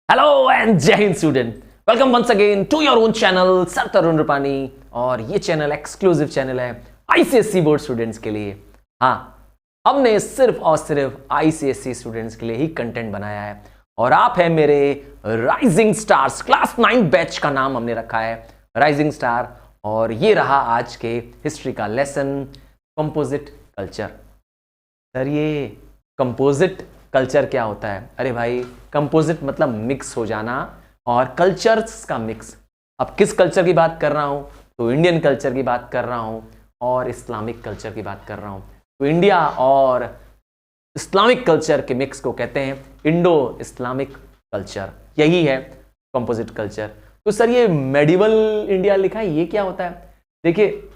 Hello and Jai Hind student, welcome once again to your own channel sir Tarun Rupani. और ये channel exclusive channel है ICSE board students के लिए। हाँ, हमने सिर्फ और सिर्फ आईसीएसई स्टूडेंट्स के लिए ही कंटेंट बनाया है और आप हैं मेरे राइजिंग स्टार्स। क्लास 9 बैच का नाम हमने रखा है राइजिंग स्टार। और ये रहा आज के हिस्ट्री का लेसन, कंपोजिट कल्चर। सर ये कंपोजिट कल्चर क्या होता है? अरे भाई, कंपोजिट मतलब मिक्स हो जाना और कल्चर्स का मिक्स। अब किस कल्चर की बात कर रहा हूं? तो इंडियन कल्चर की बात कर रहा हूं और इस्लामिक कल्चर की बात कर रहा हूं। तो इंडिया और इस्लामिक कल्चर के मिक्स को कहते हैं इंडो इस्लामिक कल्चर। यही है कंपोजिट कल्चर। तो सर ये मेडिवल इंडिया लिखा है, ये क्या होता है? देखिए,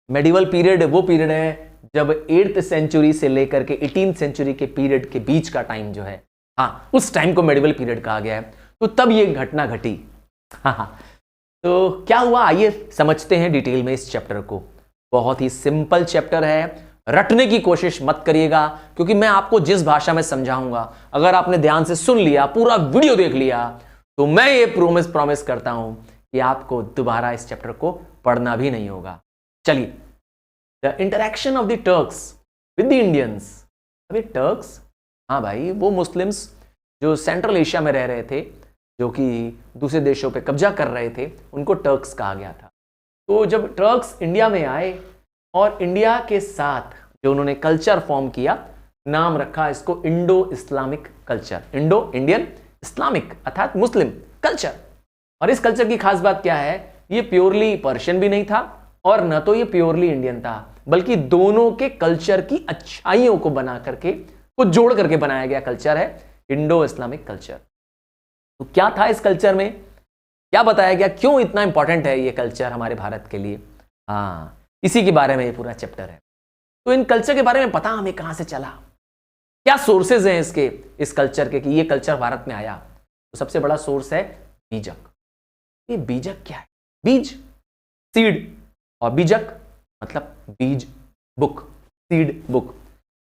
मेडिवल पीरियड वो पीरियड है जब 8th सेंचुरी से लेकर के 18th सेंचुरी के पीरियड के बीच का टाइम जो है, हाँ, उस टाइम को मेडिवल पीरियड कहा गया है। तो तब ये घटना घटी। हाँ, तो क्या हुआ, आइए समझते हैं डिटेल में इस चैप्टर को। बहुत ही सिंपल चैप्टर है, रटने की कोशिश मत करिएगा, क्योंकि मैं आपको जिस भाषा में समझाऊंगा, अगर आपने ध्यान से सुन लिया, पूरा वीडियो देख लिया, तो मैं ये प्रॉमिस करता हूं कि आपको दोबारा इस चैप्टर को पढ़ना भी नहीं होगा। चलिए, the interaction of the Turks with the Indians. अभी टर्क्स, हाँ भाई, वो मुस्लिम्स जो सेंट्रल एशिया में रह रहे थे, जो कि दूसरे देशों पे कब्जा कर रहे थे, उनको टर्क्स कहा गया था। तो जब टर्क्स इंडिया में आए और इंडिया के साथ जो उन्होंने कल्चर फॉर्म किया, नाम रखा इसको Indo Islamic culture. Indo Indian, Islamic अर्थात मुस्लिम कल्चर। और इस कल्चर की खास बात क्या है, ये प्योरली पर्शियन भी नहीं था और न तो ये प्योरली इंडियन था, बल्कि दोनों के कल्चर की अच्छाइयों को बना करके, को जोड़ करके बनाया गया कल्चर है इंडो इस्लामिक कल्चर। तो क्या था इस कल्चर में, क्या बताया गया, क्यों इतना इंपॉर्टेंट है ये कल्चर हमारे भारत के लिए? हाँ, इसी के बारे में ये पूरा चैप्टर है। तो इन कल्चर के बारे में पता हमें कहां से चला, क्या सोर्सेज हैं इसके, इस कल्चर के, कि ये कल्चर भारत में आया? तो सबसे बड़ा सोर्स है बीजक। ये बीजक क्या है? बीज, सीड, और बीजक मतलब बीज, बुक, सीड बुक।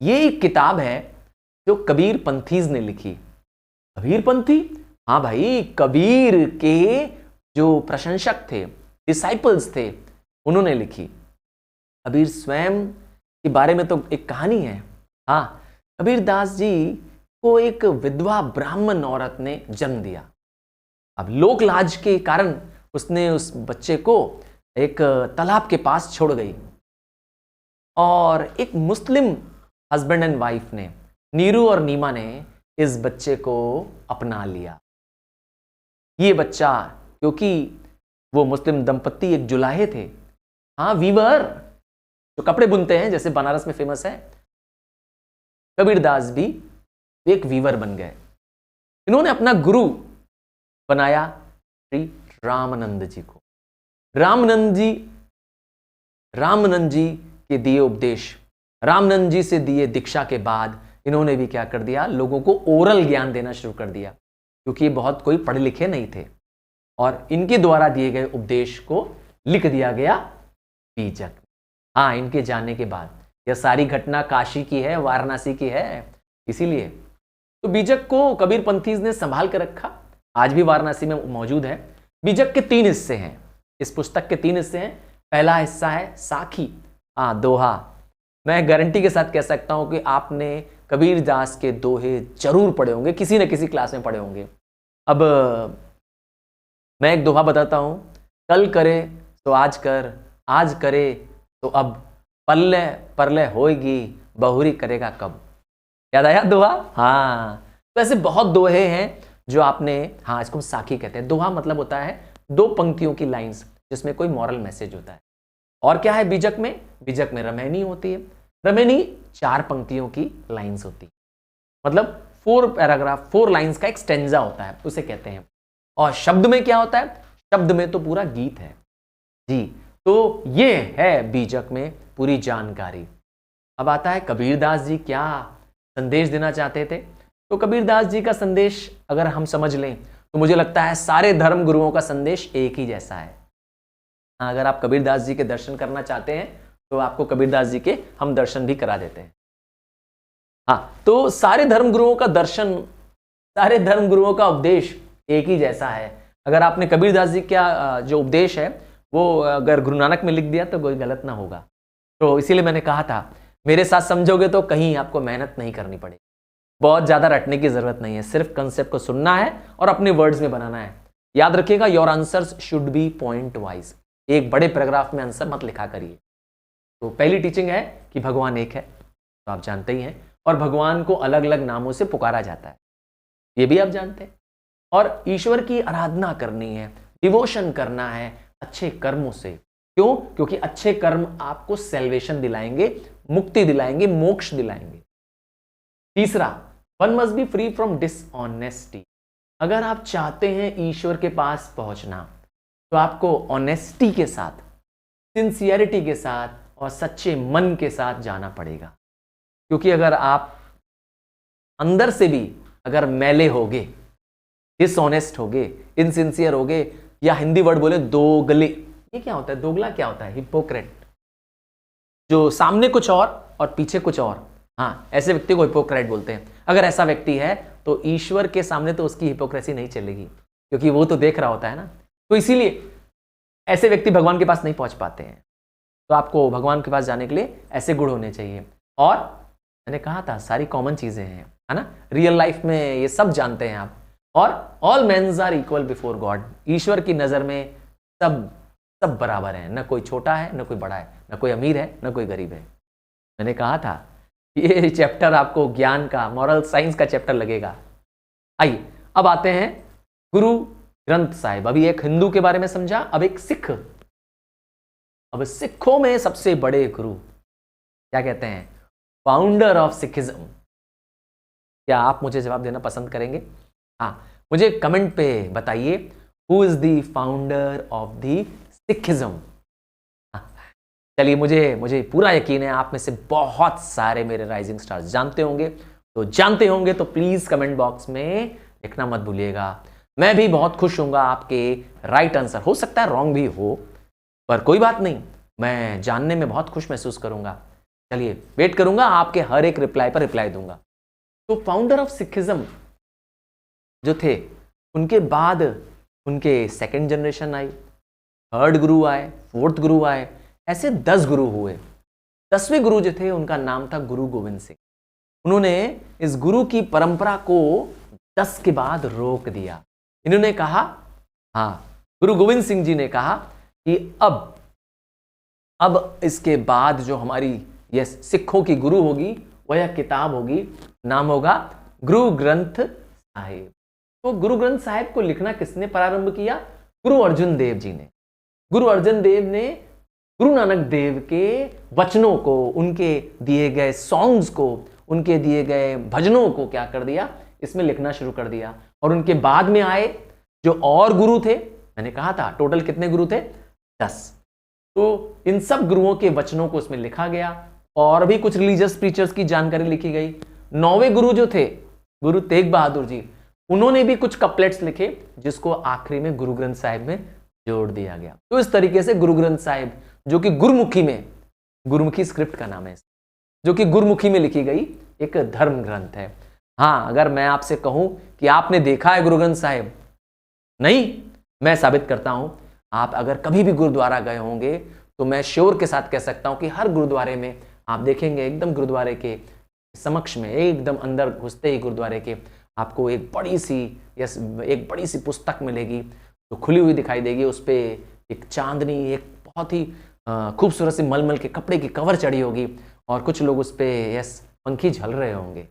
ये एक किताब है जो कबीर पंथीज ने लिखी। कबीर पंथी, हाँ भाई, कबीर के जो प्रशंसक थे, डिसाइपल्स थे, उन्होंने लिखी। कबीर स्वयं के बारे में तो एक कहानी है। हाँ, कबीर दास जी को एक विधवा ब्राह्मण औरत ने जन्म दिया। अब लोक लाज के कारण उसने उस बच्चे को एक तालाब के पास छोड़ गई और एक मुस्लिम हस्बैंड एंड वाइफ ने, नीरू और नीमा ने, इस बच्चे को अपना लिया। ये बच्चा, क्योंकि वो मुस्लिम दंपत्ति एक जुलाहे थे, हाँ, वीवर, जो कपड़े बुनते हैं, जैसे बनारस में फेमस है, कबीरदास भी एक वीवर बन गए। इन्होंने अपना गुरु बनाया श्री रामानंद जी को। रामानंद जी के दिए उपदेश, रामानंद जी से दिए दीक्षा के बाद इन्होंने भी क्या कर दिया, लोगों को ओरल ज्ञान देना शुरू कर दिया, क्योंकि बहुत कोई पढ़े लिखे नहीं थे। और इनके द्वारा दिए गए उपदेश को लिख दिया गया बीजक। हाँ, इनके जाने के बाद यह सारी घटना काशी की है, वाराणसी की है, इसीलिए तो बीजक को कबीर पंथीज ने संभाल कर रखा, आज भी वाराणसी में मौजूद है। बीजक के 3 हिस्से हैं, इस पुस्तक के 3 हिस्से हैं। पहला हिस्सा है साखी, हाँ, दोहा। मैं गारंटी के साथ कह सकता हूं कि आपने कबीर दास के दोहे जरूर पढ़े होंगे, किसी न किसी क्लास में पढ़े होंगे। अब मैं एक दोहा बताता हूं, कल करे तो आज कर, आज करे तो अब, पल्ले परले होएगी, बहुरी करेगा कब। याद आया दोहा? हाँ, तो ऐसे बहुत दोहे हैं जो आपने, हाँ, इसको साखी कहते हैं। दोहा मतलब होता है 2 पंक्तियों की लाइंस जिसमें कोई मॉरल मैसेज होता है। और क्या है बीजक में? बीजक में रमैनी होती है। रमैनी 4 पंक्तियों की लाइंस होती है, मतलब 4 पैराग्राफ, 4 लाइंस का एक स्टेंजा होता है, उसे कहते हैं। और शब्द में क्या होता है? शब्द में तो पूरा गीत है जी। तो ये है बीजक में पूरी जानकारी। अब आता है कबीरदास जी क्या संदेश देना चाहते थे। तो कबीरदास जी का संदेश अगर हम समझ लें तो मुझे लगता है सारे धर्म गुरुओं का संदेश एक ही जैसा है। अगर आप कबीरदास जी के दर्शन करना चाहते हैं तो आपको कबीरदास जी के हम दर्शन भी करा देते हैं। तो सारे धर्मगुरुओं का दर्शन, सारे धर्मगुरुओं का उपदेश एक ही जैसा है। अगर आपने कबीरदास जी का जो उपदेश है वो अगर गुरु नानक में लिख दिया तो कोई गलत ना होगा। तो इसीलिए मैंने कहा था मेरे साथ समझोगे तो कहीं आपको मेहनत नहीं करनी पड़ेगी, बहुत ज्यादा रटने की जरूरत नहीं है, सिर्फ कंसेप्ट को सुनना है और अपने वर्ड्स में बनाना है। याद रखिएगा, your answers should be point wise, एक बड़े पैराग्राफ में आंसर मत लिखा करिए। तो पहली टीचिंग है कि भगवान एक है, तो आप जानते ही हैं, और भगवान को अलग अलग नामों से पुकारा जाता है, ये भी आप जानते हैं। और ईश्वर की आराधना करनी है, डिवोशन करना है अच्छे कर्मों से। क्यों? क्योंकि अच्छे कर्म आपको सेल्वेशन दिलाएंगे, मुक्ति दिलाएंगे, मोक्ष दिलाएंगे। तीसरा, one must be free from dishonesty. अगर आप चाहते हैं ईश्वर के पास पहुंचना तो आपको ऑनेस्टी के साथ, सिंसियरिटी के साथ और सच्चे मन के साथ जाना पड़ेगा। क्योंकि अगर आप अंदर से भी अगर मैले होगे, डिसऑनेस्ट होगे, इनसिंसियर होगे, या हिंदी वर्ड बोले दोगले, ये क्या होता है? दोगला क्या होता है? हिपोक्रेट, जो सामने कुछ और पीछे कुछ और। हाँ, ऐसे व्यक्ति को हिपोक्रेट बोलते हैं। अगर ऐसा व्यक्ति है तो ईश्वर के सामने तो उसकी हिपोक्रेसी नहीं चलेगी, क्योंकि वो तो देख रहा होता है ना। तो इसीलिए ऐसे व्यक्ति भगवान के पास नहीं पहुंच पाते हैं। तो आपको भगवान के पास जाने के लिए ऐसे गुण होने चाहिए। और मैंने कहा था सारी कॉमन चीजें हैं, है ना, रियल लाइफ में ये सब जानते हैं आप। और all mens are equal before God, ईश्वर की नजर में सब सब बराबर हैं, न कोई छोटा है न कोई बड़ा है, न कोई अमीर है न कोई गरीब है। मैंने कहा था ये चैप्टर आपको ज्ञान का, मॉरल साइंस का चैप्टर लगेगा। आइए अब आते हैं गुरु ग्रंथ साहिब। अभी एक हिंदू के बारे में समझा, अब एक सिख। अब सिखों में सबसे बड़े गुरु क्या कहते हैं? Founder of Sikhism. क्या आप मुझे जवाब देना पसंद करेंगे? हाँ, मुझे कमेंट पे बताइए, who is the founder of the Sikhism. चलिए, मुझे पूरा यकीन है आप में से बहुत सारे मेरे राइजिंग स्टार्स जानते होंगे। तो जानते होंगे तो प्लीज कमेंट बॉक्स में लिखना मत भूलिएगा। मैं भी बहुत खुश होऊंगा आपके राइट आंसर, हो सकता है रॉन्ग भी हो, पर कोई बात नहीं, मैं जानने में बहुत खुश महसूस करूंगा। चलिए, वेट करूंगा, आपके हर एक रिप्लाई पर रिप्लाई दूंगा। तो फाउंडर ऑफ सिखिज्म जो थे, उनके बाद उनके सेकंड जनरेशन आई, थर्ड गुरु आए, फोर्थ गुरु आए, ऐसे 10 गुरु हुए। 10वें गुरु जो थे उनका नाम था गुरु गोविंद सिंह। उन्होंने इस गुरु की परंपरा को 10 के बाद रोक दिया। इन्होंने कहा, हाँ, गुरु गोविंद सिंह जी ने कहा कि अब इसके बाद जो हमारी ये सिखों की गुरु होगी वह यह किताब होगी, नाम होगा गुरु ग्रंथ साहिब। तो गुरु ग्रंथ साहिब को लिखना किसने प्रारंभ किया? गुरु अर्जुन देव जी ने। गुरु अर्जुन देव ने गुरु नानक देव के वचनों को, उनके दिए गए सॉन्ग्स को, उनके दिए गए भजनों को क्या कर दिया? इसमें लिखना शुरू कर दिया। और उनके बाद में आए जो और गुरु थे, मैंने कहा था टोटल कितने गुरु थे? 10। तो इन सब गुरुओं के वचनों को उसमें लिखा गया, और भी कुछ रिलीजियस प्रीचर्स की जानकारी लिखी गई। 9वें गुरु जो थे, गुरु तेग बहादुर जी, उन्होंने भी कुछ कपलेट्स लिखे जिसको आखिरी में गुरु ग्रंथ साहिब में जोड़ दिया गया। तो इस तरीके से गुरु ग्रंथ साहिब, जो कि गुरुमुखी में, गुरुमुखी स्क्रिप्ट का नाम है, जो कि गुरुमुखी में लिखी गई एक धर्म ग्रंथ है। हाँ, अगर मैं आपसे कहूं कि आपने देखा है गुरु ग्रंथ साहिब, नहीं, मैं साबित करता हूं। आप अगर कभी भी गुरुद्वारा गए होंगे तो मैं श्योर के साथ कह सकता हूं कि हर गुरुद्वारे में आप देखेंगे, एकदम गुरुद्वारे के समक्ष में, एकदम अंदर घुसते ही गुरुद्वारे के, आपको एक बड़ी सी पुस्तक मिलेगी जो खुली हुई दिखाई देगी। उस पर एक चांदनी, एक बहुत ही खूबसूरत सी मलमल के कपड़े की कवर चढ़ी होगी, और कुछ लोग उस पर पंखी झल रहे होंगे।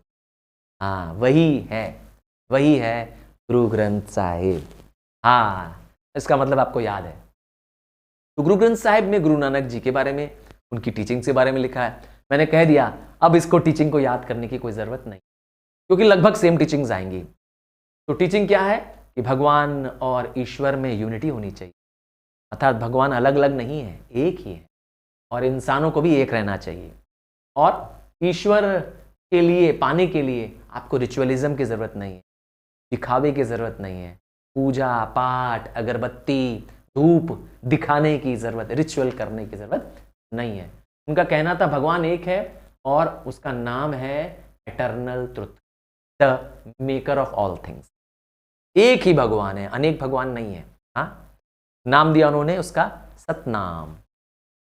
हाँ, वही है गुरु ग्रंथ साहिब। हाँ, इसका मतलब आपको याद है। तो गुरु ग्रंथ साहिब में गुरु नानक जी के बारे में, उनकी टीचिंग्स के बारे में लिखा है। मैंने कह दिया, अब इसको टीचिंग को याद करने की कोई ज़रूरत नहीं, क्योंकि लगभग सेम टीचिंग्स आएंगी। तो टीचिंग क्या है कि भगवान और ईश्वर में यूनिटी होनी चाहिए, अर्थात भगवान अलग अलग नहीं है, एक ही है, और इंसानों को भी एक रहना चाहिए। और ईश्वर के लिए, पाने के लिए आपको रिचुअलिज्म की ज़रूरत नहीं है, दिखावे की ज़रूरत नहीं है, पूजा पाठ, अगरबत्ती, धूप दिखाने की ज़रूरत, रिचुअल करने की ज़रूरत नहीं है। उनका कहना था भगवान एक है और उसका नाम है eternal truth, the maker of all things. एक ही भगवान है, अनेक भगवान नहीं है। हाँ, नाम दिया उन्होंने उसका सतनाम।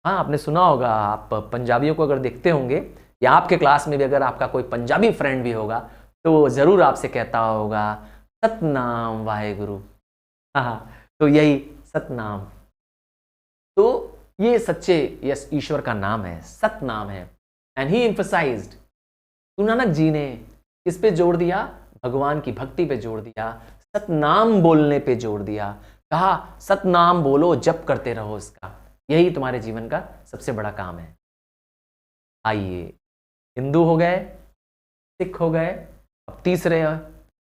हाँ, आपने सुना होगा, आप पंजाबियों को अगर देखते होंगे या आपके क्लास में भी अगर आपका कोई पंजाबी फ्रेंड भी होगा तो जरूर आपसे कहता होगा सतनाम वाहेगुरु। हाँ, तो यही सतनाम, तो ये सच्चे यस ईश्वर का नाम है, सतनाम है। And he emphasised, Guru Nanak ji ने इस पे जोर दिया, भगवान की भक्ति पे जोर दिया, सतनाम बोलने पे जोर दिया। कहा सतनाम बोलो, जप करते रहो इसका, यही तुम्हारे जीवन का सबसे बड़ा काम है। आइए, हिंदू हो गए, सिख हो गए, अब तीसरे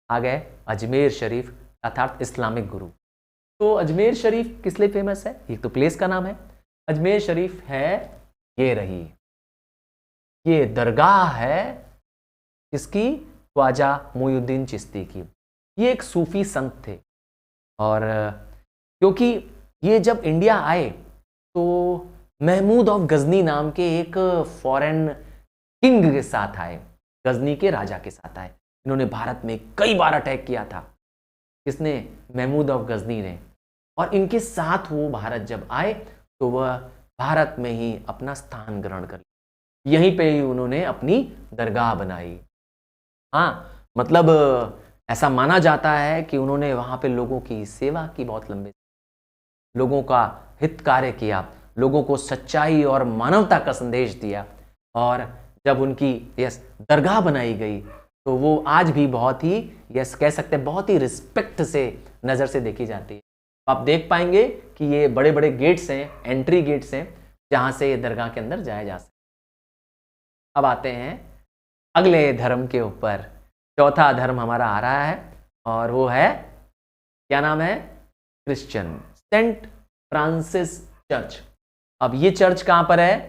आ गए अजमेर शरीफ अर्थात इस्लामिक गुरु। तो अजमेर शरीफ किस लिए फेमस है? एक तो प्लेस का नाम है, अजमेर शरीफ है ये रही, ये दरगाह है इसकी, ख्वाजा मोइनुद्दीन चिश्ती की। ये एक सूफी संत थे और क्योंकि ये जब इंडिया आए तो महमूद ऑफ गजनी नाम के एक फॉरेन किंग के साथ आए, गजनी के राजा के साथ आए। इन्होंने भारत में कई बार अटैक किया था, किसने? महमूद ऑफ गजनी ने। और इनके साथ वो भारत जब आए तो वह भारत में ही अपना स्थान ग्रहण कर लिया, यहीं पे ही उन्होंने अपनी दरगाह बनाई। हाँ, मतलब ऐसा माना जाता है कि उन्होंने वहाँ पे लोगों की सेवा की, बहुत लंबे, लोगों का हित कार्य किया, लोगों को सच्चाई और मानवता का संदेश दिया। और जब उनकी यस दरगाह बनाई गई तो वो आज भी बहुत ही यस कह सकते हैं बहुत ही रिस्पेक्ट से नज़र से देखी जाती है। आप देख पाएंगे कि ये बड़े बड़े गेट्स हैं, एंट्री गेट्स हैं, जहाँ से दरगाह के अंदर जाया जा सकता है। अब आते हैं अगले धर्म के ऊपर। चौथा धर्म हमारा आ रहा है और वो है, क्या नाम है? Christian, Saint Francis church. अब ये चर्च कहाँ पर है?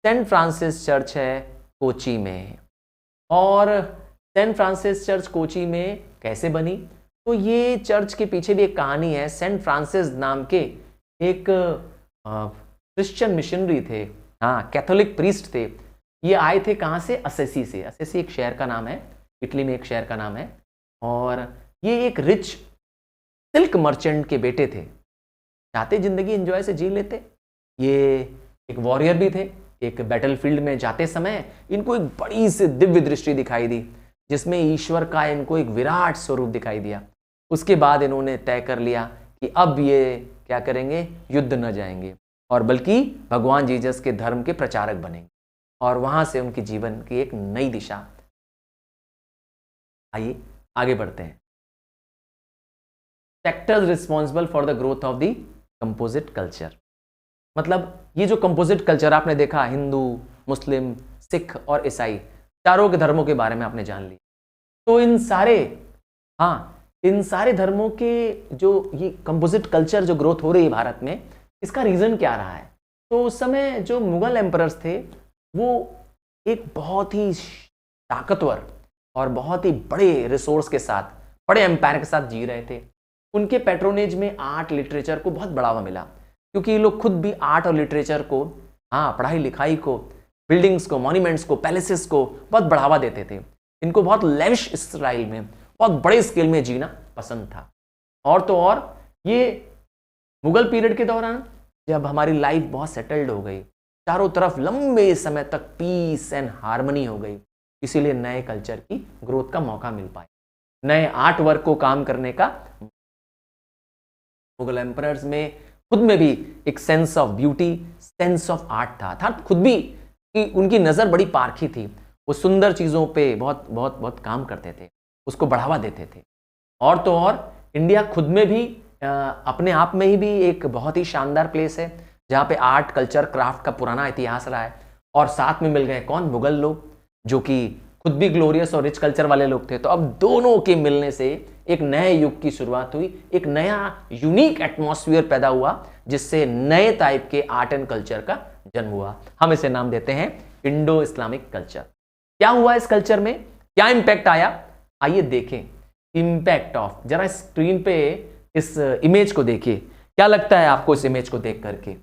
सेंट फ्रांसिस चर्च है कोची में। और सेंट फ्रांसिस चर्च कोची में कैसे बनी? तो ये चर्च के पीछे भी एक कहानी है। सेंट फ्रांसिस नाम के एक क्रिश्चियन मिशनरी थे, हाँ कैथोलिक प्रीस्ट थे। ये आए थे कहाँ से? असेसी से। असेसी एक शहर का नाम है, इटली में एक शहर का नाम है। और ये एक रिच सिल्क मर्चेंट के बेटे थे, चाहते जिंदगी एंजॉय से जी लेते। ये एक वॉरियर भी थे। एक बैटलफील्ड में जाते समय इनको एक बड़ी सी दिव्य दृष्टि दिखाई दी, जिसमें ईश्वर का इनको एक विराट स्वरूप दिखाई दिया। उसके बाद इन्होंने तय कर लिया कि अब ये क्या करेंगे? युद्ध न जाएंगे और बल्कि भगवान जीसस के धर्म के प्रचारक बनेंगे। और वहां से उनके जीवन की एक नई दिशा। आइए आगे बढ़ते हैं। Factors responsible for the growth of the composite culture. मतलब ये जो कंपोजिट कल्चर आपने देखा, हिंदू, मुस्लिम, सिख और ईसाई, चारों के धर्मों के बारे में आपने जान लिया। तो इन सारे धर्मों के जो ये कंपोजिट कल्चर जो ग्रोथ हो रही है भारत में, इसका रीजन क्या रहा है? तो उस समय जो मुगल एम्परर्स थे वो एक बहुत ही ताकतवर और बहुत ही बड़े रिसोर्स के साथ, बड़े एम्पायर के साथ जी रहे थे। उनके पैट्रोनेज में आर्ट लिटरेचर को बहुत बढ़ावा मिला, क्योंकि ये लोग खुद भी आर्ट और लिटरेचर को, पढ़ाई लिखाई को, बिल्डिंग्स को, मॉन्यूमेंट्स को, पैलेसेस को बहुत बढ़ावा देते थे। इनको बहुत लेविश स्टाइल में, बहुत बड़े स्केल में जीना पसंद था। और तो और ये मुगल पीरियड के दौरान जब हमारी लाइफ बहुत सेटल्ड हो गई, चारों तरफ लंबे समय तक पीस एंड हार्मनी हो गई, इसीलिए नए कल्चर की ग्रोथ का मौका मिल पाया, नए आर्ट वर्क को काम करने का। मुगल एम्परर्स में खुद में भी एक sense of beauty, sense of art था, अर्थात खुद भी कि उनकी नज़र बड़ी पारखी थी। वो सुंदर चीज़ों पे बहुत बहुत बहुत काम करते थे, उसको बढ़ावा देते थे। और तो और इंडिया खुद में भी अपने आप में ही भी एक बहुत ही शानदार प्लेस है, जहाँ पे आर्ट, कल्चर, क्राफ्ट का पुराना इतिहास रहा है। और साथ में मिल गए कौन? मुगल लोग, जो कि खुद भी ग्लोरियस और रिच कल्चर वाले लोग थे। तो अब दोनों के मिलने से एक नए युग की शुरुआत हुई, एक नया यूनिक एटमॉस्फेयर पैदा हुआ, जिससे नए टाइप के आर्ट एंड कल्चर का जन्म हुआ। हम इसे नाम देते हैं इंडो इस्लामिक कल्चर। क्या हुआ इस कल्चर में? क्या इंपैक्ट आया? आइए देखें इंपैक्ट ऑफ। जरा स्क्रीन पे इस इमेज को देखिए, क्या लगता है आपको इस इमेज को देख करके?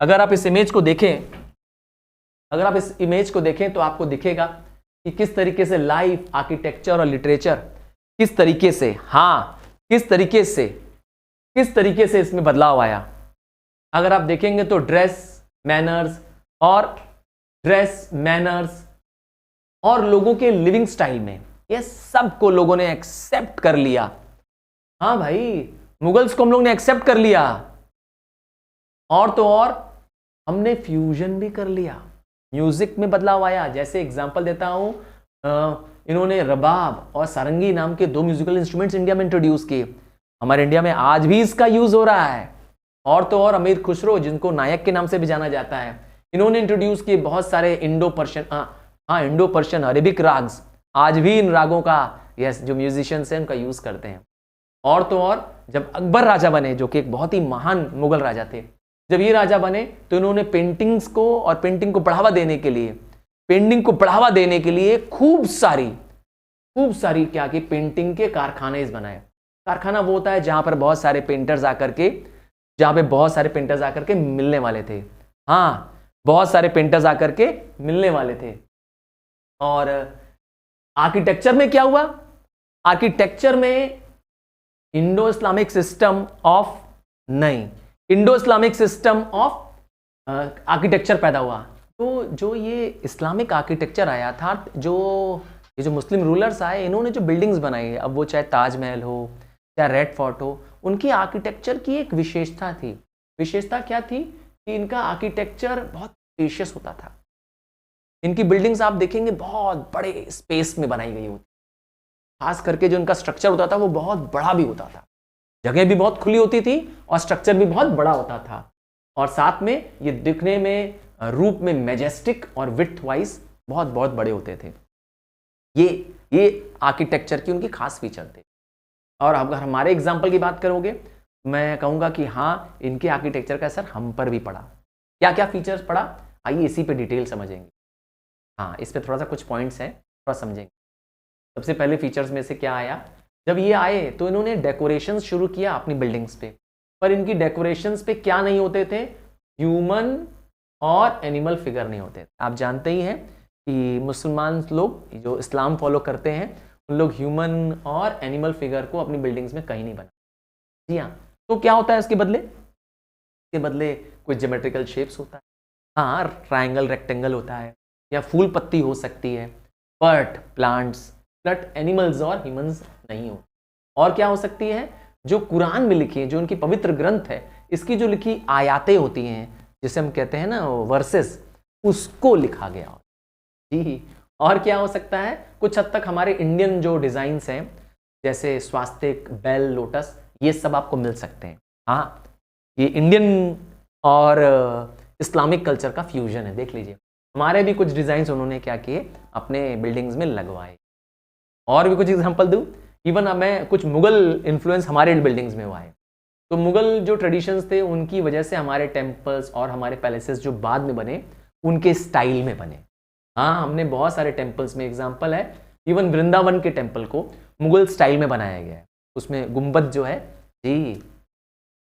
अगर आप इस इमेज को देखें, तो आपको दिखेगा कि किस तरीके से लाइफ, आर्किटेक्चर और लिटरेचर किस तरीके से, हाँ किस तरीके से इसमें बदलाव आया। अगर आप देखेंगे तो ड्रेस मैनर्स और लोगों के लिविंग स्टाइल में ये सबको लोगों ने एक्सेप्ट कर लिया। हाँ भाई, मुगल्स को हम लोग ने एक्सेप्ट कर लिया, और तो और हमने फ्यूजन भी कर लिया। म्यूजिक में बदलाव आया। जैसे एग्जांपल देता हूं, इन्होंने रबाब और सारंगी नाम के 2 म्यूजिकल इंस्ट्रूमेंट्स इंडिया में इंट्रोड्यूस किए। हमारे इंडिया में आज भी इसका यूज हो रहा है। और तो और अमीर खुसरो, जिनको नायक के नाम से भी जाना जाता है, इन्होंने इंट्रोड्यूस किए बहुत सारे इंडो पर्शियन अरेबिक राग्स। आज भी इन रागों का जो म्यूजिशियंस हैं उनका यूज करते हैं। और तो और जब अकबर राजा बने, जो कि एक बहुत ही महान मुगल राजा थे, जब ये राजा बने तो इन्होंने पेंटिंग को बढ़ावा देने के लिए खूब सारी क्या कि पेंटिंग के कारखाने बनाए। कारखाना वो होता है जहां पर बहुत सारे पेंटर्स आकर के मिलने वाले थे। हाँ, बहुत सारे पेंटर्स आकर के मिलने वाले थे। और आर्किटेक्चर में क्या हुआ? आर्किटेक्चर में Indo Islamic system of architecture पैदा हुआ। तो जो ये इस्लामिक आर्किटेक्चर आया था, ये जो मुस्लिम रूलर्स आए, इन्होंने जो बिल्डिंग्स बनाई, अब वो चाहे ताजमहल हो, चाहे रेड फोर्ट हो, उनकी आर्किटेक्चर की एक विशेषता थी। विशेषता क्या थी? कि इनका आर्किटेक्चर बहुत स्पेशियस होता था। इनकी बिल्डिंग्स आप देखेंगे बहुत बड़े स्पेस में बनाई गई होती, खास करके जो इनका स्ट्रक्चर होता था वो बहुत बड़ा भी होता था। जगह भी बहुत खुली होती थी और स्ट्रक्चर भी बहुत बड़ा होता था। और साथ में ये दिखने में, रूप में मैजेस्टिक और विड्थ वाइज बहुत बहुत बड़े होते थे। ये आर्किटेक्चर की उनकी खास फीचर थे। और अगर हमारे एग्जाम्पल की बात करोगे, मैं कहूँगा कि हाँ, इनके आर्किटेक्चर का असर हम पर भी पड़ा। क्या क्या फीचर्स पड़ा, आइए इसी पे डिटेल समझेंगे। हाँ, इस पे थोड़ा सा कुछ पॉइंट्स हैं, थोड़ा समझेंगे। सबसे पहले फीचर्स में से क्या आया? जब ये आए तो इन्होंने डेकोरेशन शुरू किया अपनी बिल्डिंग्स पे, पर इनकी डेकोरेशंस पे क्या नहीं होते थे? ह्यूमन और एनिमल फिगर नहीं होते थे। आप जानते ही हैं कि मुसलमान लोग जो इस्लाम फॉलो करते हैं, उन लोग ह्यूमन और एनिमल फिगर को अपनी बिल्डिंग्स में कहीं नहीं बनाते। जी हाँ, तो क्या होता है इसके बदले? इसके बदले कोई ज्योमेट्रिकल शेप्स होता है। हाँ, ट्रायंगल, रेक्टेंगल होता है, या फूल पत्ती हो सकती है, बट प्लांट्स, बट एनिमल्स और ह्यूमंस नहीं हो। और क्या हो सकती है? जो कुरान में लिखी है, जो उनकी पवित्र ग्रंथ है, इसकी जो लिखी आयातें होती हैं, जिसे हम कहते हैं ना वर्सेस, उसको लिखा गया। जी, और क्या हो सकता है? कुछ हद तक हमारे इंडियन जो डिजाइन्स हैं, जैसे स्वास्तिक, बेल, लोटस, ये सब आपको मिल सकते हैं। हाँ, ये इंडियन और इस्लामिक कल्चर का फ्यूजन है। देख लीजिए, हमारे भी कुछ डिजाइन्स उन्होंने क्या किए, अपने बिल्डिंग्स में लगवाए। और भी कुछ एग्जांपल दूं, इवन मैं कुछ मुगल इन्फ्लुएंस हमारे बिल्डिंग्स में हुआ है। तो मुगल जो ट्रेडिशंस थे, उनकी वजह से हमारे टेम्पल्स और हमारे पैलेसेस जो बाद में बने, उनके स्टाइल में बने। हाँ, हमने बहुत सारे टेम्पल्स में, एग्जाम्पल है इवन वृंदावन के टेम्पल को मुगल स्टाइल में बनाया गया है, उसमें गुम्बद जो है। जी,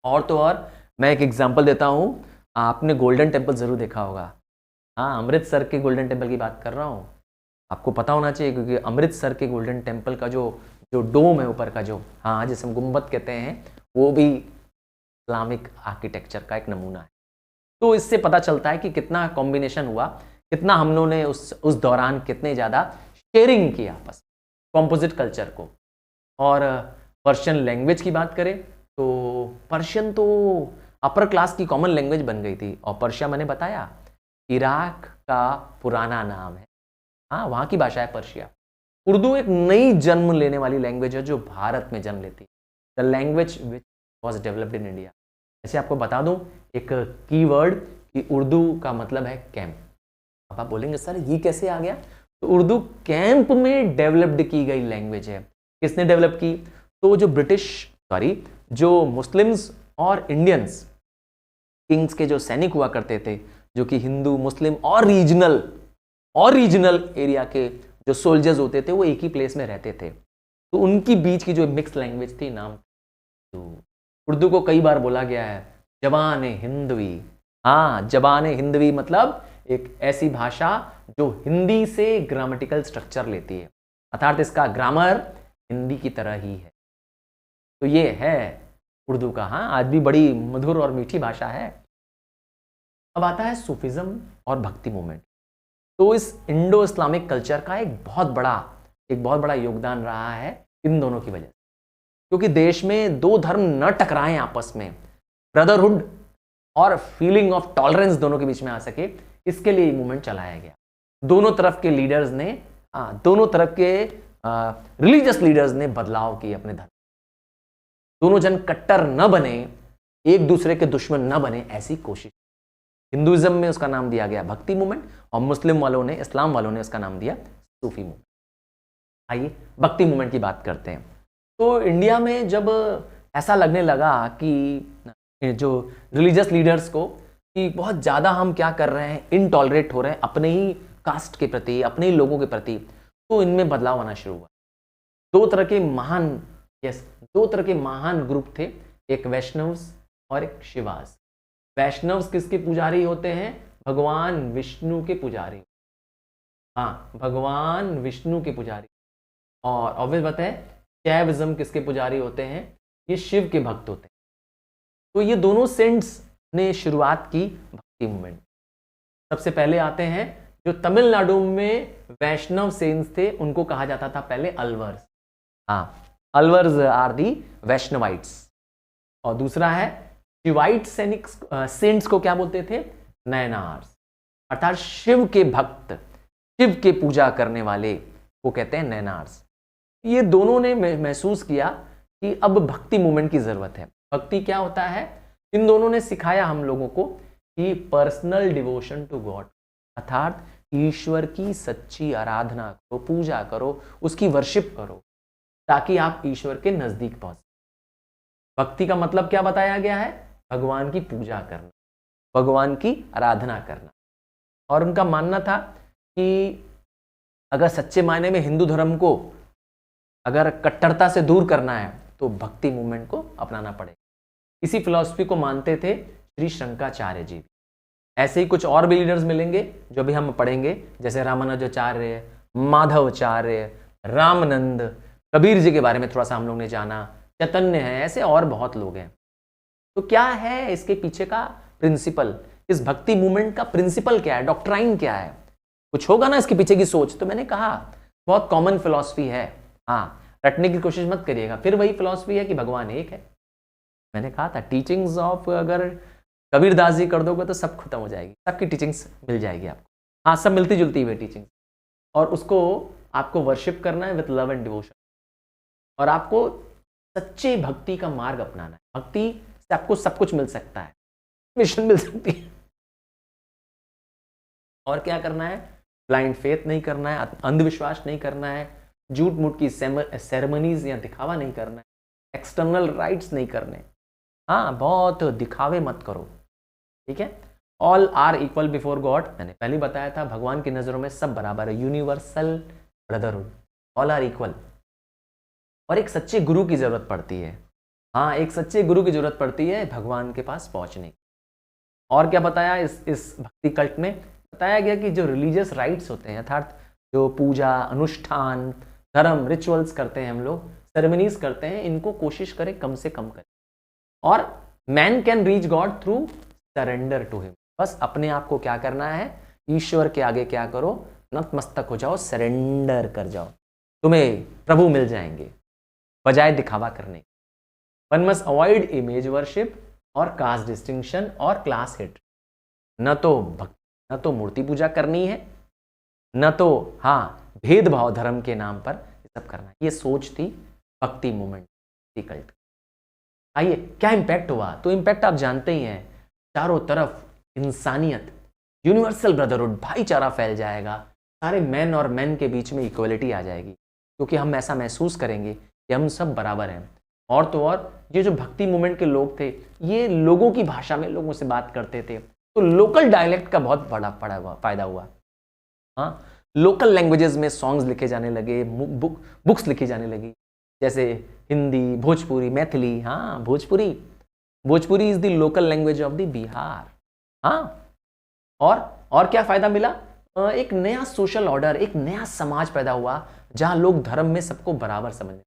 और तो और मैं एक एग्जाम्पल देता हूँ, आपने गोल्डन टेम्पल ज़रूर देखा होगा। हाँ, अमृतसर के गोल्डन टेम्पल की बात कर रहा हूँ। आपको पता होना चाहिए, क्योंकि अमृतसर के गोल्डन टेम्पल का जो डोम है ऊपर का, जो हाँ जिसे हम गुम्बद कहते हैं, वो भी इस्लामिक आर्किटेक्चर का एक नमूना है। तो इससे पता चलता है कि कितना कॉम्बिनेशन हुआ, कितना हम लोगों ने उस दौरान कितने ज़्यादा शेयरिंग किया आपस कॉम्पोजिट कल्चर को। और पर्शियन लैंग्वेज की बात करें तो पर्शियन तो अपर क्लास की कॉमन लैंग्वेज बन गई थी। और पर्शिया मैंने बताया इराक का पुराना नाम है। हाँ, वहाँ की भाषा है पर्शिया। उर्दू एक नई जन्म लेने वाली लैंग्वेज है जो भारत में जन्म लेती है। The language which was developed in India. ऐसे आपको बता दूं एक कीवर्ड कि उर्दू का मतलब है कैंप। अब आप बोलेंगे सर ये कैसे आ गया? तो उर्दू कैंप में डेवलप्ड की गई लैंग्वेज है। किसने डेवलप की? तो जो मुस्लिम्स और इंडियंस किंग्स के जो सैनिक हुआ करते थे, जो कि हिंदू, मुस्लिम और रीजनल एरिया के जो सोल्जर्स होते थे, वो एक ही प्लेस में रहते थे। तो उनकी बीच की जो मिक्स लैंग्वेज थी, नाम उर्दू को कई बार बोला गया है जबान हिंदवी। हाँ, जबान हिंदवी मतलब एक ऐसी भाषा जो हिंदी से ग्रामेटिकल स्ट्रक्चर लेती है, अर्थात इसका ग्रामर हिंदी की तरह ही है। तो ये है उर्दू का। हाँ, आज भी बड़ी मधुर और मीठी भाषा है। अब आता है सूफिज्म और भक्ति मूवमेंट। तो इस इंडो इस्लामिक कल्चर का एक बहुत बड़ा योगदान रहा है इन दोनों की वजह से, क्योंकि देश में दो धर्म न टकराएं आपस में, ब्रदरहुड और फीलिंग ऑफ टॉलरेंस दोनों के बीच में आ सके, इसके लिए मूवमेंट चलाया गया। दोनों तरफ के लीडर्स ने दोनों तरफ के रिलीजियस लीडर्स ने बदलाव किए अपने धर्म। दोनों जन कट्टर न बने, एक दूसरे के दुश्मन न बने, ऐसी कोशिश। हिंदुइज्म में उसका नाम दिया गया भक्ति मूवमेंट और मुस्लिम वालों ने, इस्लाम वालों ने उसका नाम दिया सूफी मूवमेंट। आइए भक्ति मूवमेंट की बात करते हैं। तो इंडिया में जब ऐसा लगने लगा कि जो रिलीजियस लीडर्स को कि बहुत ज़्यादा हम क्या कर रहे हैं, इनटॉलरेट हो रहे हैं अपने ही कास्ट के प्रति, अपने ही लोगों के प्रति, तो इनमें बदलाव आना शुरू हुआ। दो तरह के महान ग्रुप थे, एक वैष्णव्स और एक शिवास। वैष्णव्स किसके पुजारी होते हैं? भगवान विष्णु के पुजारी। हाँ, भगवान विष्णु के पुजारी। और ऑब्वियस बात है, शैविज्म किसके पुजारी होते हैं? ये शिव के भक्त होते हैं। तो ये दोनों सेंट्स ने शुरुआत की भक्ति मूवमेंट। सबसे पहले आते हैं जो तमिलनाडु में वैष्णव सेंट्स थे, उनको कहा जाता था पहले अलवर्स। हाँ, अलवर्स आर दी वैष्णवाइट्स। और दूसरा है शिवाइट सेंट्स को क्या बोलते थे? नयनार्स, अर्थात शिव के भक्त, शिव के पूजा करने वाले को कहते हैं नयनार्स। ये दोनों ने महसूस किया कि अब भक्ति मूवमेंट की जरूरत है। भक्ति क्या होता है? इन दोनों ने सिखाया हम लोगों को कि पर्सनल डिवोशन टू गॉड, अर्थात ईश्वर की सच्ची आराधना करो, पूजा करो, उसकी वर्शिप करो, ताकि आप ईश्वर के नजदीक पहुंच। भक्ति का मतलब क्या बताया गया है? भगवान की पूजा करना, भगवान की आराधना करना। और उनका मानना था कि अगर सच्चे मायने में हिंदू धर्म को अगर कट्टरता से दूर करना है तो भक्ति मूवमेंट को अपनाना पड़ेगा। इसी फिलॉसफी को मानते थे श्री शंकराचार्य जी। ऐसे ही कुछ और भी लीडर्स मिलेंगे जो भी हम पढ़ेंगे, जैसे रामानुजाचार्य, माधवाचार्य, रामानंद, कबीर जी के बारे में थोड़ा सा हम लोग ने जाना, चैतन्य है, ऐसे और बहुत लोग हैं। तो क्या है इसके पीछे का प्रिंसिपल? इस भक्ति मूवमेंट का प्रिंसिपल क्या है, डॉक्ट्राइन क्या है? कुछ होगा ना इसके पीछे की सोच। तो मैंने कहा बहुत कॉमन फिलॉसफी है। हाँ, रटने की कोशिश मत करिएगा। फिर वही फिलॉसफी है कि भगवान एक है। मैंने कहा था टीचिंग्स ऑफ अगर कबीरदास जी कर दोगे तो सब खत्म हो जाएगी, सबकी टीचिंग्स मिल जाएगी आपको। हाँ, सब मिलती जुलती हुई टीचिंग, और उसको आपको वर्शिप करना है विथ लव एंड डिवोशन, और आपको सच्चे भक्ति का मार्ग अपनाना है। भक्ति से आपको सब कुछ मिल सकता है, मिशन मिल सकती है। और क्या करना है? ब्लाइंड फेथ नहीं करना है, अंधविश्वास नहीं करना है, झूठ मूठ की सेरेमनीज या दिखावा नहीं करना है, एक्सटर्नल राइट्स नहीं करने। हाँ, बहुत दिखावे मत करो, ठीक है। All are equal before God, मैंने पहले बताया था, भगवान की नज़रों में सब बराबर है, universal brotherhood, all are equal. और एक सच्चे गुरु की जरूरत पड़ती है। हाँ, एक सच्चे गुरु की जरूरत पड़ती है भगवान के पास पहुंचने की। और क्या बताया इस भक्ति कल्ट में? बताया गया कि जो रिलीजियस राइट्स होते हैं, अर्थात जो पूजा, अनुष्ठान, धर्म, रिचुअल्स करते हैं हम लोग, सेरेमनीज करते हैं, इनको कोशिश करें कम से कम करें। और man can reach God through surrender to him. बस अपने आप को क्या करना है? ईश्वर के आगे क्या करो? नतमस्तक हो जाओ, सरेंडर कर जाओ, तुम्हें प्रभु मिल जाएंगे, बजाय दिखावा करने। One must avoid image worship और कास्ट डिस्टिंक्शन और क्लास हिट। न तो मूर्ति पूजा करनी है, न तो हाँ भेदभाव धर्म के नाम पर सब करना है। ये सोच थी भक्ति मूवमेंट की कल्ट। आइए, क्या इम्पैक्ट हुआ? तो इम्पैक्ट आप जानते ही हैं, चारों तरफ इंसानियत, यूनिवर्सल ब्रदरहुड, भाईचारा फैल जाएगा, सारे मैन और मैन के बीच में इक्वलिटी आ जाएगी, क्योंकि हम ऐसा महसूस करेंगे कि हम सब बराबर हैं। और तो और ये जो भक्ति मूवमेंट के लोग थे, ये लोगों की भाषा में लोगों से बात करते थे, तो लोकल डायलेक्ट का बहुत बड़ा फायदा हुआ। हाँ, लोकल लैंग्वेजेस में सॉन्ग्स लिखे जाने लगे, बुक्स लिखी जाने लगी, जैसे हिंदी, भोजपुरी, मैथिली। हाँ, Bhojpuri is the local language of the Bihar. हाँ, और और क्या फायदा मिला? एक नया सोशल ऑर्डर, एक नया समाज पैदा हुआ जहां लोग धर्म में सबको बराबर समझने।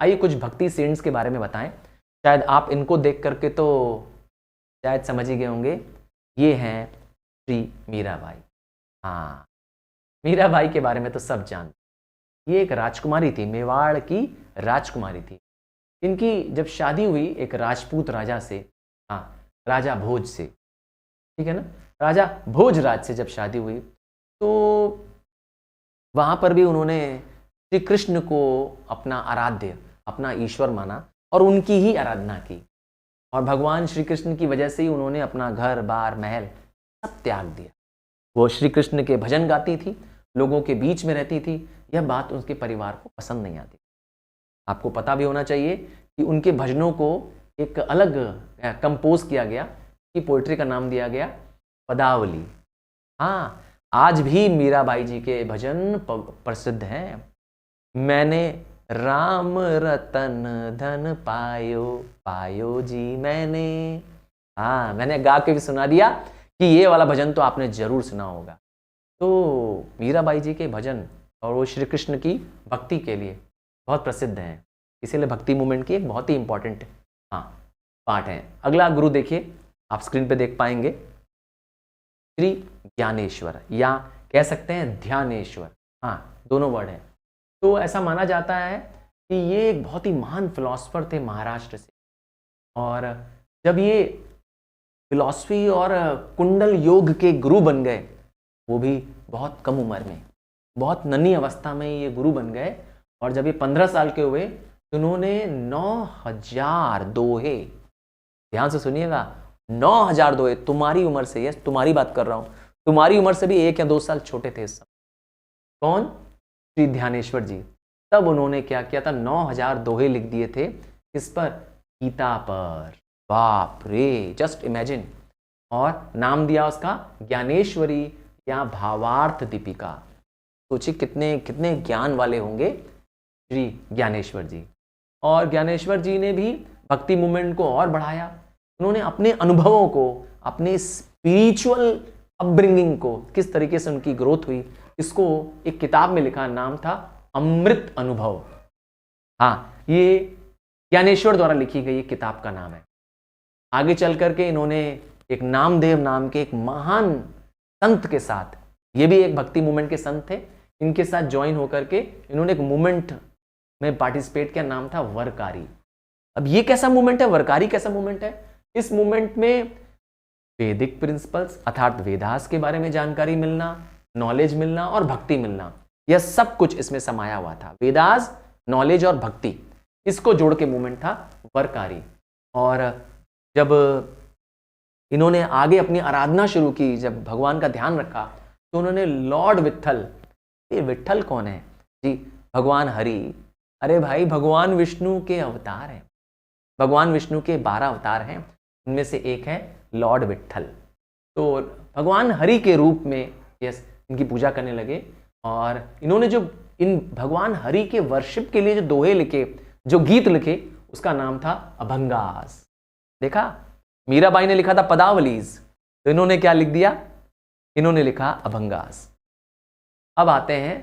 आइए कुछ भक्ति सेंट्स के बारे में बताएं, शायद आप इनको देख करके तो शायद समझ ही गए होंगे। ये हैं श्री मीराबाई। हाँ, मीराबाई के बारे में तो सब जानते। ये एक राजकुमारी थी, मेवाड़ की राजकुमारी थी। इनकी जब शादी हुई एक राजपूत राजा से, हाँ राजा भोज से, ठीक है ना, राजा भोजराज से जब शादी हुई तो वहां पर भी उन्होंने श्री कृष्ण को अपना आराध्य, अपना ईश्वर माना और उनकी ही आराधना की। और भगवान श्री कृष्ण की वजह से ही उन्होंने अपना घर बार महल सब त्याग दिया। वो श्री कृष्ण के भजन गाती थी, लोगों के बीच में रहती थी। यह बात उनके परिवार को पसंद नहीं आती। आपको पता भी होना चाहिए कि उनके भजनों को एक अलग कंपोज किया गया, कि पोइट्री का नाम दिया गया पदावली। हाँ, आज भी मीराबाई जी के भजन प्रसिद्ध हैं। मैंने राम रतन धन पायो, पायो जी मैंने। हाँ, मैंने गा के भी सुना दिया कि ये वाला भजन तो आपने जरूर सुना होगा। तो मीराबाई जी के भजन और वो श्री कृष्ण की भक्ति के लिए बहुत प्रसिद्ध हैं। इसीलिए भक्ति मूवमेंट की एक बहुत ही इंपॉर्टेंट पार्ट है। अगला गुरु देखिए, आप स्क्रीन पे देख पाएंगे, श्री ज्ञानेश्वर, या कह सकते हैं ध्यानेश्वर। हाँ, दोनों वर्ड हैं। तो ऐसा माना जाता है कि ये एक बहुत ही महान फिलॉसफर थे महाराष्ट्र से। और जब ये फिलॉसफी और कुंडल योग के गुरु बन गए, वो भी बहुत कम उम्र में, बहुत नन्ही अवस्था में ये गुरु बन गए। और जब ये 15 साल के हुए तो उन्होंने 9000 दोहे, ध्यान से सुनिएगा, 9000 दोहे, तुम्हारी उम्र से, यस तुम्हारी बात कर रहा हूं, तुम्हारी उम्र से भी 1 या 2 साल छोटे थे इस समय। कौन? श्री ध्यानेश्वर जी। तब उन्होंने क्या किया था? 9000 दोहे लिख दिए थे। किस पर? गीता पर। बाप रे, जस्ट इमेजिन। और नाम दिया उसका ज्ञानेश्वरी या भावार्थ दीपिका। सोचिए कितने कितने ज्ञान वाले होंगे श्री ज्ञानेश्वर जी। और ज्ञानेश्वर जी ने भी भक्ति मूवमेंट को और बढ़ाया। उन्होंने अपने अनुभवों को, अपने स्पिरिचुअल अपब्रिंगिंग को, किस तरीके से उनकी ग्रोथ हुई, इसको एक किताब में लिखा। नाम था अमृत अनुभव। हाँ, ये ज्ञानेश्वर द्वारा लिखी गई किताब का नाम है। आगे चल करके इन्होंने एक नामदेव नाम के एक महान संत के साथ, ये भी एक भक्ति मूवमेंट के संत थे, इनके साथ ज्वाइन होकर के इन्होंने एक मूवमेंट में पार्टिसिपेट किया। नाम था वरकारी। अब ये कैसा मूवमेंट है? वरकारी कैसा मूवमेंट है? इस मूवमेंट में वैदिक प्रिंसिपल्स अर्थात वेदास के बारे में जानकारी मिलना, नॉलेज मिलना और भक्ति मिलना, यह सब कुछ इसमें समाया हुआ था। वेदास, नॉलेज और भक्ति, इसको जोड़ के मूवमेंट था वरकारी। और जब इन्होंने आगे अपनी आराधना शुरू की, जब भगवान का ध्यान रखा, तो उन्होंने लॉर्ड विट्ठल, ये विट्ठल कौन है जी? भगवान हरि। अरे भाई, भगवान विष्णु के अवतार हैं। भगवान विष्णु के 12 अवतार हैं, उनमें से एक है लॉर्ड विट्ठल। तो भगवान हरि के रूप में यस इनकी पूजा करने लगे। और इन्होंने जो इन भगवान हरि के वर्शिप के लिए जो दोहे लिखे, जो गीत लिखे, उसका नाम था अभंगास। देखा, मीराबाई ने लिखा था पदावलीज, तो इन्होंने क्या लिख दिया? इन्होंने लिखा अभंगास। अब आते हैं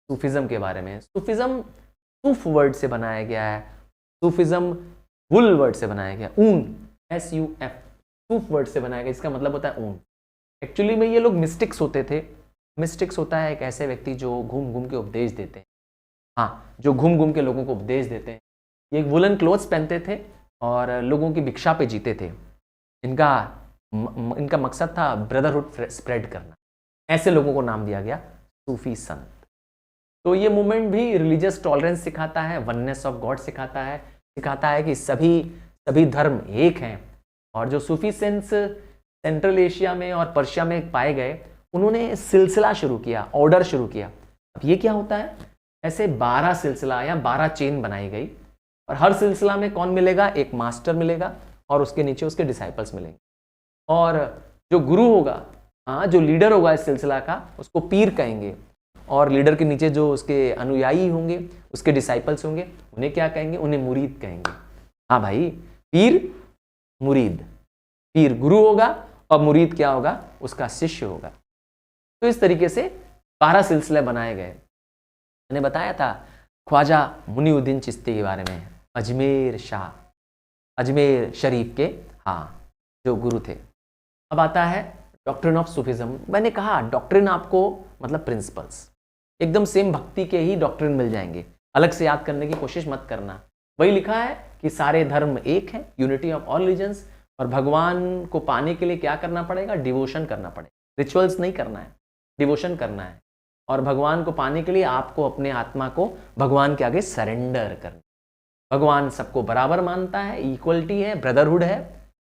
सूफिज्म के बारे में। सूफिज्म सूफ वर्ड से बनाया गया है। सूफिज्म वुल वर्ड से बनाया गया, ऊन, SUF, सूफ वर्ड से बनाया गया, इसका मतलब होता है ऊन। एक्चुअली में ये लोग मिस्टिक्स होते थे। मिस्टिक्स होता है एक ऐसे व्यक्ति जो घूम घूम के उपदेश देते हैं। हाँ, जो घूम घूम के लोगों को उपदेश देते हैं। ये एक वुलन क्लोथ्स पहनते थे और लोगों की भिक्षा पे जीते थे। इनका मकसद था ब्रदरहुड स्प्रेड करना। ऐसे लोगों को नाम दिया गया सूफी संत। तो ये मूवमेंट भी रिलीजियस टॉलरेंस सिखाता है, वननेस ऑफ गॉड सिखाता है कि सभी धर्म एक हैं। और जो सूफी सेंस सेंट्रल एशिया में और पर्शिया में पाए गए, उन्होंने सिलसिला शुरू किया, ऑर्डर शुरू किया। अब ये क्या होता है? ऐसे 12 सिलसिला या 12 चेन बनाई गई, और हर सिलसिला में कौन मिलेगा? एक मास्टर मिलेगा और उसके नीचे उसके डिसाइपल्स मिलेंगे। और जो गुरु होगा, हाँ, जो लीडर होगा इस सिलसिला का, उसको पीर कहेंगे। और लीडर के नीचे जो उसके अनुयायी होंगे, उसके डिसाइपल्स होंगे, उन्हें क्या कहेंगे? उन्हें मुरीद कहेंगे। हाँ भाई, पीर मुरीद। पीर गुरु होगा और मुरीद क्या होगा? उसका शिष्य होगा। तो इस तरीके से 12 सिलसिले बनाए गए। मैंने बताया था ख्वाजा मुनीउद्दीन चिश्ती के बारे में, अजमेर शरीफ के जो गुरु थे। अब आता है डॉक्ट्रिन ऑफ सूफिज्म। मैंने कहा डॉक्ट्रिन आपको मतलब प्रिंसिपल्स, एकदम सेम भक्ति के ही डॉक्ट्रिन मिल जाएंगे, अलग से याद करने की कोशिश मत करना। वही लिखा है कि सारे धर्म एक है, यूनिटी ऑफ ऑल रिलीजन्स, और भगवान को पाने के लिए क्या करना पड़ेगा, डिवोशन करना पड़ेगा, रिचुअल्स नहीं करना है, डिवोशन करना है। और भगवान को पाने के लिए आपको अपने आत्मा को भगवान के आगे सरेंडर करना। भगवान सबको बराबर मानता है, इक्वलिटी है, ब्रदरहुड है,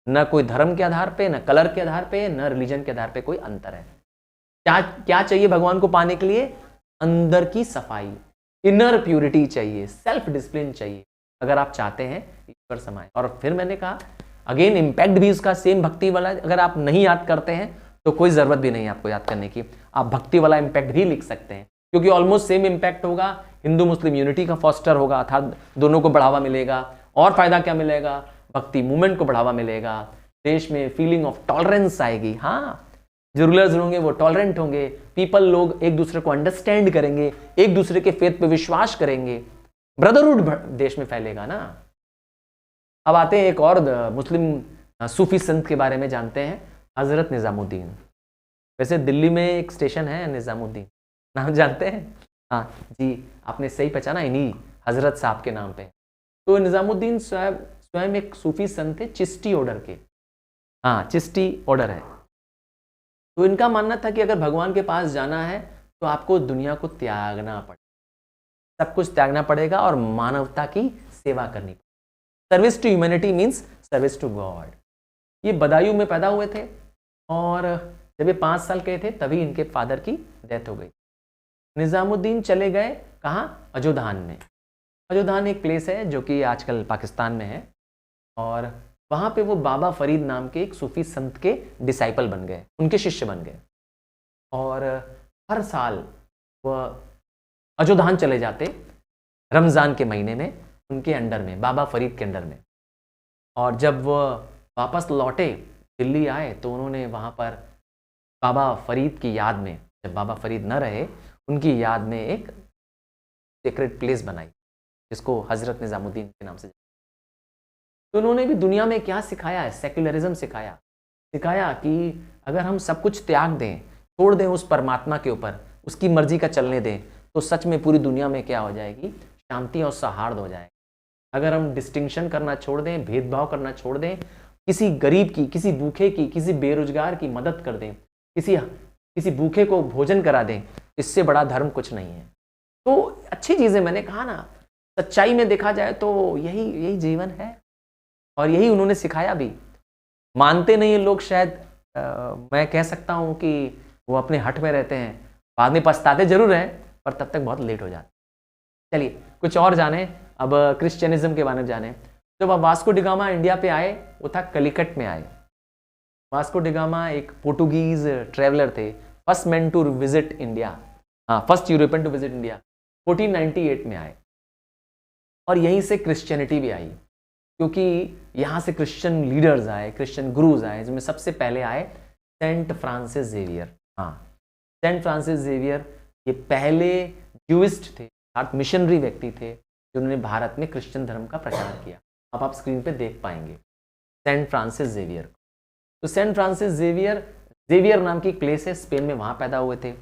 न कोई धर्म के आधार पे, न कलर के आधार पे, न रिलीजन के आधार पे कोई अंतर है। क्या चाहिए भगवान को पाने के लिए? अंदर की सफाई, इनर प्यूरिटी चाहिए, सेल्फ डिसिप्लिन चाहिए, अगर आप चाहते हैं ईश्वर समाए। और फिर मैंने कहा अगेन इम्पैक्ट भी उसका सेम भक्ति वाला, अगर आप नहीं याद करते हैं तो कोई जरूरत भी नहीं है आपको याद करने की, आप भक्ति वाला इम्पैक्ट भी लिख सकते हैं, क्योंकि ऑलमोस्ट सेम इम्पैक्ट होगा, हिंदू मुस्लिम यूनिटी का फॉस्टर होगा, अर्थात दोनों को बढ़ावा मिलेगा। और फायदा क्या मिलेगा? भक्ति मूवमेंट को बढ़ावा मिलेगा, देश में फीलिंग ऑफ टॉलरेंस आएगी। जो रूलर्स होंगे वो टॉलरेंट होंगे, पीपल लोग एक दूसरे को अंडरस्टैंड करेंगे, एक दूसरे के फेथ पे विश्वास करेंगे, ब्रदरहुड देश में फैलेगा ना। अब आते हैं एक और मुस्लिम सूफी संत के बारे में जानते हैं, हजरत निजामुद्दीन। वैसे दिल्ली में एक स्टेशन है निजामुद्दीन, नाम जानते हैं? जी, आपने सही पहचाना, इन्हीं हजरत साहब के नाम पे। तो निजामुद्दीन स्वयं एक सूफी संत थे, चिश्ती ऑर्डर के। चिश्ती ऑर्डर है। तो इनका मानना था कि अगर भगवान के पास जाना है तो आपको दुनिया को त्यागना पड़ेगा, सब कुछ त्यागना पड़ेगा और मानवता की सेवा करनी पड़ेगी। Service to humanity means service to God. ये बदायूं में पैदा हुए थे और जब ये 5 साल के थे तभी इनके फादर की डेथ हो गई। निजामुद्दीन चले गए कहाँ? अजोधान में। अजोधान एक प्लेस है जो कि आजकल पाकिस्तान में है, और वहाँ पे वो बाबा फरीद नाम के एक सूफी संत के डिसाइपल बन गए, उनके शिष्य बन गए। और हर साल वह अजोधान चले जाते रमज़ान के महीने में, उनके अंडर में, बाबा फरीद के अंडर में। और जब वह वापस लौटे, दिल्ली आए, तो उन्होंने वहाँ पर बाबा फरीद की याद में, जब बाबा फरीद न रहे, उनकी याद में एक सीक्रेट प्लेस बनाई जिसको हजरत निजामुद्दीन के नाम से। तो उन्होंने भी दुनिया में क्या सिखाया है? सेक्युलरिज्म सिखाया कि अगर हम सब कुछ त्याग दें, छोड़ दें उस परमात्मा के ऊपर, उसकी मर्जी का चलने दें, तो सच में पूरी दुनिया में क्या हो जाएगी? शांति और सौहार्द हो जाएगा। अगर हम डिस्टिंक्शन करना छोड़ दें, भेदभाव करना छोड़ दें, किसी गरीब की, किसी भूखे की, किसी बेरोजगार की मदद कर दें, किसी भूखे को भोजन करा दें, इससे बड़ा धर्म कुछ नहीं है। तो अच्छी चीज़ें, मैंने कहा ना, सच्चाई में देखा जाए तो यही जीवन है, और यही उन्होंने सिखाया भी। मानते नहीं है लोग शायद, मैं कह सकता हूँ कि वो अपने हट में रहते हैं, बाद में पछताते जरूर हैं, पर तब तक बहुत लेट हो जाते। चलिए कुछ और जाने, अब क्रिश्चियनिज्म के बारे में जाने। जब वास्को डिगामा इंडिया पे आए, वो था कलिकट में आए। वास्को डिगामा एक पोर्टुगीज ट्रेवलर थे, first man to visit India, first European to visit India, 1498 में आए। और यहीं से क्रिश्चियनिटी भी आई, क्योंकि यहाँ से क्रिश्चियन लीडर्स आए, क्रिश्चियन गुरुज आए, जिसमें सबसे पहले आए Saint Francis Xavier. Saint Francis Xavier ये पहले ज्यूइस्ट थे, अर्थात मिशनरी व्यक्ति थे, जिन्होंने भारत में क्रिश्चियन धर्म का प्रचार किया। अब आप स्क्रीन पे देख पाएंगे सेंट फ्रांसिस जेवियर। तो सेंट फ्रांसिस जेवियर नाम की एक प्लेस है स्पेन में, वहाँ पैदा हुए थे।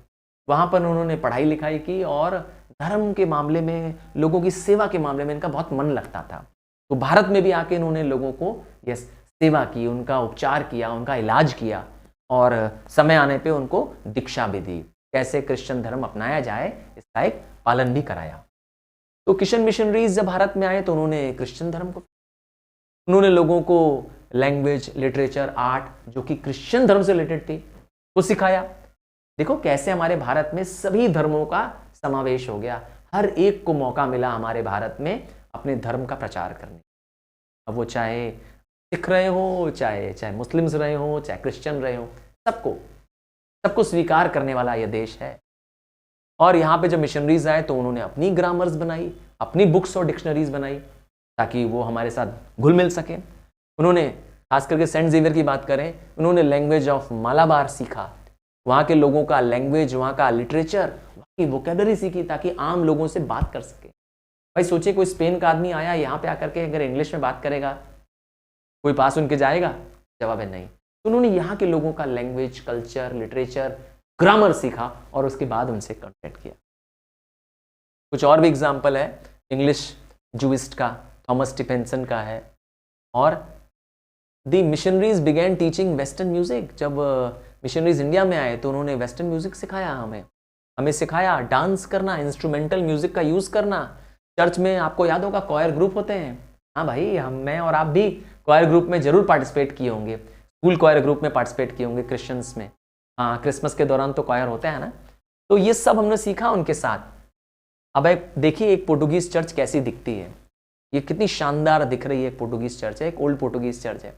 वहाँ पर उन्होंने पढ़ाई लिखाई की और धर्म के मामले में, लोगों की सेवा के मामले में इनका बहुत मन लगता था। तो भारत में भी आके इन्होंने लोगों को सेवा की, उनका उपचार किया, उनका इलाज किया, और समय आने पे उनको दीक्षा भी दी, कैसे क्रिश्चियन धर्म अपनाया जाए इसका एक पालन भी कराया। तो क्रिश्चियन मिशनरीज जब भारत में आए तो उन्होंने क्रिश्चियन धर्म को, उन्होंने लोगों को लैंग्वेज, लिटरेचर, आर्ट जो कि क्रिश्चियन धर्म से रिलेटेड थी वो सिखाया। देखो कैसे हमारे भारत में सभी धर्मों का समावेश हो गया, हर एक को मौका मिला हमारे भारत में अपने धर्म का प्रचार करने। अब वो चाहे सिख रहे हो, चाहे मुस्लिम्स रहे हो, चाहे क्रिश्चियन रहे हो, सबको स्वीकार करने वाला यह देश है। और यहाँ पे जब मिशनरीज आए तो उन्होंने अपनी ग्रामर्स बनाई, अपनी बुक्स और डिक्शनरीज बनाई, ताकि वो हमारे साथ घुल मिल सके। उन्होंने खास करके सेंट जेवियर की बात करें, उन्होंने लैंग्वेज ऑफ मालाबार सीखा, वहाँ के लोगों का लैंग्वेज, वहाँ का लिटरेचर, वहाँ की वोकेबलरी सीखी ताकि आम लोगों से बात कर सके। भाई सोचिए कोई स्पेन का आदमी आया यहाँ पे आकर के अगर इंग्लिश में बात करेगा, कोई पास उनके जाएगा? जवाब है नहीं। तो उन्होंने यहाँ के लोगों का लैंग्वेज, कल्चर, लिटरेचर, ग्रामर सीखा और उसके बाद उनसे कॉन्टेक्ट किया। कुछ और भी एग्जाम्पल है इंग्लिश जूइस्ट का, थॉमस स्टीफेंसन का है। और the missionaries began teaching western music. जब मिशनरीज इंडिया में आए तो उन्होंने वेस्टर्न म्यूजिक सिखाया हमें सिखाया डांस करना, इंस्ट्रूमेंटल म्यूजिक का यूज करना। चर्च में आपको याद होगा कॉयर ग्रुप होते हैं। हाँ भाई, मैं और आप भी कॉयर ग्रुप में जरूर पार्टिसिपेट किए होंगे, स्कूल कॉयर ग्रुप में पार्टिसिपेट किए होंगे, क्रिश्चियंस में। हाँ, क्रिसमस के दौरान तो कॉयर होता है ना। तो ये सब हमने सीखा उनके साथ। अब एक देखिए एक पोर्टुगीज चर्च कैसी दिखती है, ये कितनी शानदार दिख रही है। एक पोर्टुगीज चर्च है, एक ओल्ड पोर्टुगीज चर्च है।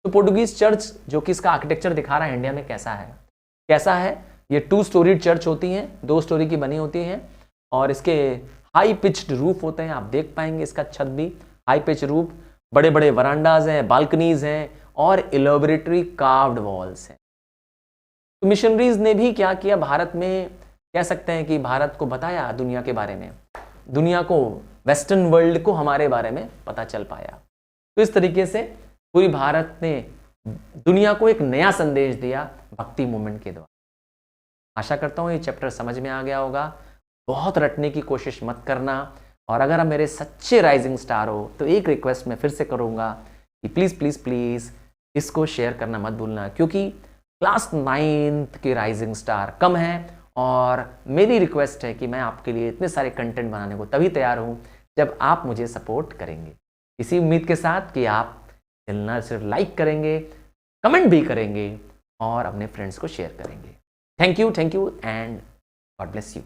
तो पोर्टुगीज चर्च जो कि इसका आर्किटेक्चर दिखा रहा है इंडिया में कैसा है। ये 2 स्टोरीड चर्च होती हैं, 2 स्टोरी की बनी होती हैं और इसके हाई पिच्ड रूफ होते हैं। आप देख पाएंगे इसका छत भी हाई पिच रूफ, बड़े बड़े वरांडाज हैं, बालकनीज हैं और इलेबोरेटरी कार्व्ड वॉल्स हैं। तो मिशनरीज ने भी क्या किया, भारत में कह सकते हैं कि भारत को बताया दुनिया के बारे में, दुनिया को, वेस्टर्न वर्ल्ड को हमारे बारे में पता चल पाया। तो इस तरीके से पूरी भारत ने दुनिया को एक नया संदेश दिया भक्ति मूवमेंट के द्वारा। आशा करता हूँ ये चैप्टर समझ में आ गया होगा। बहुत रटने की कोशिश मत करना और अगर आप मेरे सच्चे राइजिंग स्टार हो तो एक रिक्वेस्ट मैं फिर से करूँगा कि प्लीज़ प्लीज़ प्लीज़ इसको शेयर करना मत भूलना, क्योंकि क्लास 9th के राइजिंग स्टार कम है और मेरी रिक्वेस्ट है कि मैं आपके लिए इतने सारे कंटेंट बनाने को तभी तैयार हूँ जब आप मुझे सपोर्ट करेंगे। इसी उम्मीद के साथ कि आप न सिर्फ लाइक करेंगे, कमेंट भी करेंगे और अपने फ्रेंड्स को शेयर करेंगे। Thank you and God bless you.